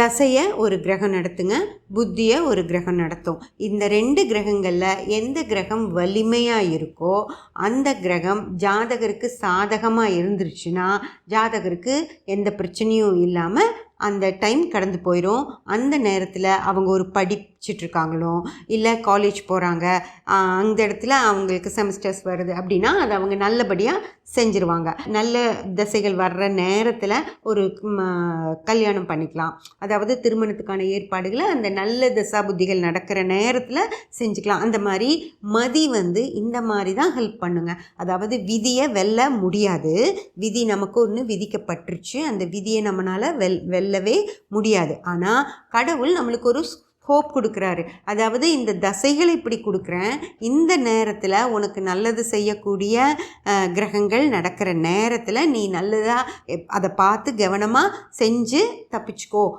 தசையை ஒரு கிரகம் நடத்துங்க, புத்தியை ஒரு கிரகம் நடத்தும். இந்த 2 கிரகங்களில் எந்த கிரகம் வலிமையாக இருக்கோ அந்த கிரகம் ஜாதகருக்கு சாதகமாக இருந்துருச்சுன்னா ஜாதகருக்கு எந்த பிரச்சனையும் இல்லாமல் அந்த டைம் கடந்து போயிடும். அந்த நேரத்தில் அவங்க ஒரு படிச்சுட்ருக்காங்களோ இல்லை காலேஜ் போகிறாங்க, அந்த இடத்துல அவங்களுக்கு செமஸ்டர்ஸ் வருது அப்படின்னா அதை அவங்க நல்லபடியாக செஞ்சுருவாங்க. நல்ல தசைகள் வர்ற நேரத்தில் ஒரு கல்யாணம் பண்ணிக்கலாம். அதாவது திருமணத்துக்கான ஏற்பாடுகளை அந்த நல்ல தசா புத்திகள் நடக்கிற நேரத்தில் செஞ்சுக்கலாம். அந்த மாதிரி மதி இந்த மாதிரி தான் ஹெல்ப் பண்ணுங்க. அதாவது விதியை வெல்ல முடியாது, விதி நமக்கு ஒன்று விதிக்கப்பட்டுருச்சு, அந்த விதியை நம்மளால் வெல்லவே முடியாது. ஆனால் கடவுள் நம்மளுக்கு ஒரு ஹோப் கொடுக்குறாரு. அதாவது இந்த தசைகளை இப்படி கொடுக்குறேன், இந்த நேரத்தில் உனக்கு நல்லது செய்யக்கூடிய கிரகங்கள் நடக்கிற நேரத்தில் நீ நல்லதாக அதை பார்த்து கவனமாக செஞ்சு தப்பிச்சுக்கோ